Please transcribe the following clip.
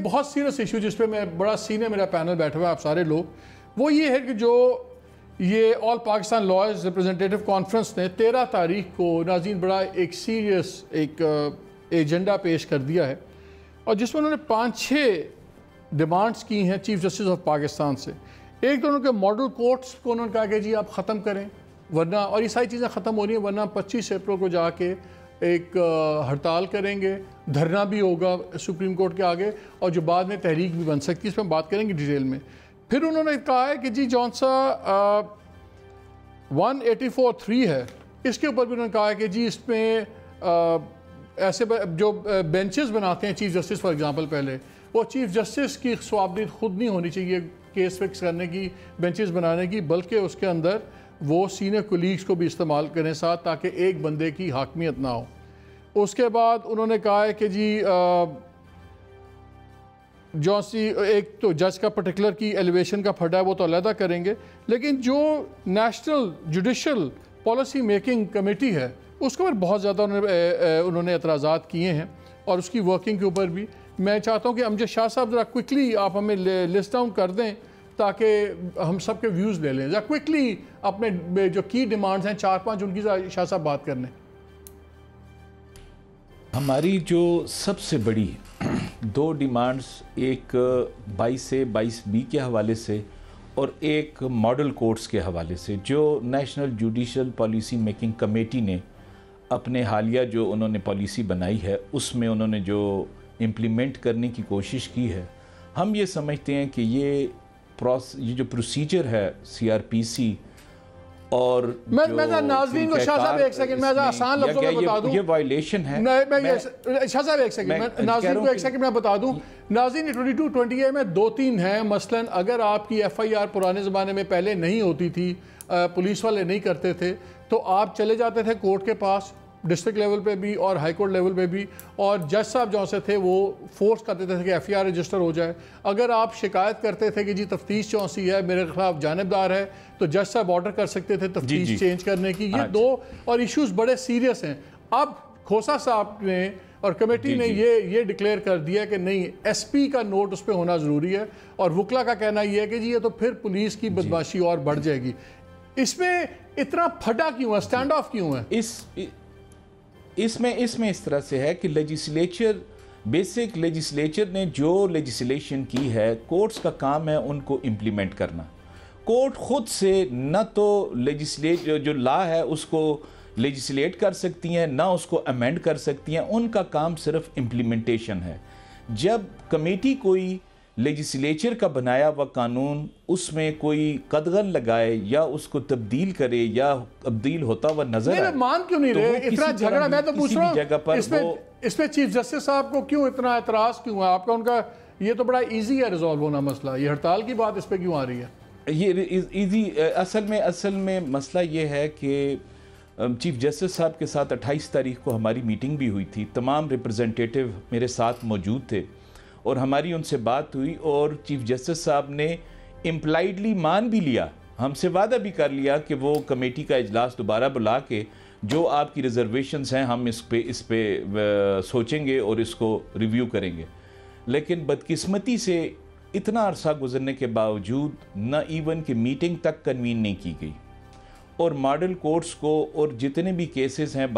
बहुत serious issue जिस पे मैं बड़ा सीनियर मेरा पैनल बैठा हुआ है, आप सारे लोग, वो ये है कि जो ये all Pakistan lawyers representative conference ने 13 तारीख को नाज़रीन बड़ा एक सीरियस एक एजेंडा पेश कर दिया है और जिसमें उन्होंने 5-6 डिमांड्स की हैं चीफ जस्टिस ऑफ पाकिस्तान से। एक तो उनके मॉडल कोर्ट्स को उन्होंने कहा कि जी आप ख़त्म करें, वरना और ये सारी चीज़ें ख़त्म हो रही हैं, वरना 25 अप्रैल को जाके एक हड़ताल करेंगे, धरना भी होगा सुप्रीम कोर्ट के आगे और जो बाद में तहरीक भी बन सकती है, इस पर हम बात करेंगे डिटेल में। फिर उन्होंने कहा है कि जी जौन सा 184(3) है, इसके ऊपर भी उन्होंने कहा है कि जी इसमें ऐसे जो बेंचेस बनाते हैं चीफ जस्टिस फॉर एग्जांपल, पहले वो चीफ जस्टिस की ख्वाबदीद खुद नहीं होनी चाहिए केस फिक्स करने की, बेंचेस बनाने की, बल्कि उसके अंदर वो सीनियर कोलीग्स को भी इस्तेमाल करें साथ, ताकि एक बंदे की हाकमियत ना हो। उसके बाद उन्होंने कहा है कि जी जो सी एक तो जज का पर्टिकुलर की एलिवेशन का फंडा है वो तो अलहदा करेंगे, लेकिन जो national judicial policy making committee है उसके ऊपर बहुत ज़्यादा उन्होंने एतराज़ात किए हैं और उसकी वर्किंग के ऊपर भी। मैं चाहता हूँ कि अमजद शाह साहब ज़रा क्विकली आप हमें लिस्ट डाउन कर दें ताकि हम सब के व्यूज़ ले लें। ज़रा क्विकली अपने जो की डिमांड्स हैं 4-5 उनकी शाह साहब बात करने। हमारी जो सबसे बड़ी 2 डिमांड्स, एक 22 से 22B के हवाले से और एक मॉडल कोर्ट्स के हवाले से, जो national judicial policy making committee ने अपने हालिया जो उन्होंने पॉलिसी बनाई है उसमें उन्होंने जो इम्प्लीमेंट करने की कोशिश की है, हम ये समझते हैं कि ये जो प्रोसीजर है CRPC और मैं नाज़रीन को शाह साहब एक सेकंड मैं आसान लफ्ज़ों में बता दूं, ये वायलेशन है। शाह साहब एक सेकंड मैं नाज़रीन को एक सेकंड मैं बता दूं, नाज़रीन 2220A में 2-3 हैं। मसलन अगर आपकी FIR पुराने ज़माने में पहले नहीं होती थी, पुलिस वाले नहीं करते थे, तो आप चले जाते थे कोर्ट के पास, डिस्ट्रिक्ट लेवल पे भी और हाई कोर्ट लेवल पे भी, और जज साहब जो से थे वो फोर्स करते थे कि FIR रजिस्टर हो जाए। अगर आप शिकायत करते थे कि जी तफ्तीश चौंसी है, मेरे खिलाफ जानबदार है, तो जज साहब ऑर्डर कर सकते थे तफ्तीश चेंज करने की। ये 2 और इश्यूज बड़े सीरियस हैं। अब खोसा साहब ने और कमेटी ने ये डिक्लेयर कर दिया कि नहीं, SP का नोट उस पर होना ज़रूरी है, और वकला का कहना यह है कि जी ये तो फिर पुलिस की बदमाशी और बढ़ जाएगी। इसमें इतना फटा क्यों है, स्टैंड ऑफ क्यों है? इसमें इस तरह से है कि बेसिक लेजिस्लेचर ने जो लेजिस्लेशन की है, कोर्ट्स का काम है उनको इम्प्लीमेंट करना। कोर्ट खुद से न तो जो लॉ है उसको लेजिस्लेट कर सकती हैं, ना उसको अमेंड कर सकती हैं, उनका काम सिर्फ इम्प्लीमेंटेशन है। जब कमेटी कोई लेजिस्लेचर का बनाया हुआ कानून उसमें कोई कदगन लगाए या उसको तब्दील करे या तब्दील होता हुआ नजर आए, मान क्यों नहीं रहे? इतना झगड़ा मैं तो पूछ रहा हूँ, इसमें चीफ जस्टिस साहब को क्यों इतना एतराज क्यों है आपका? उनका ये तो बड़ा इजी है रिजॉल्व होना मसला, ये हड़ताल की बात इस पर क्यों आ रही है? ये इजी असल में मसला ये है कि चीफ जस्टिस साहब के साथ 28 तारीख को हमारी मीटिंग भी हुई थी, तमाम रिप्रेजेंटेटिव मेरे साथ मौजूद थे और हमारी उनसे बात हुई और चीफ जस्टिस साहब ने इम्प्लाइडली मान भी लिया, हमसे वादा भी कर लिया कि वो कमेटी का इजलास दोबारा बुला के जो आपकी रिजर्वेशंस हैं हम इस पे सोचेंगे और इसको रिव्यू करेंगे। लेकिन बदकिस्मती से इतना अरसा गुजरने के बावजूद न इवन की मीटिंग तक कन्वीन नहीं की गई और मॉडल कोर्ट्स को और जितने भी केसेस हैं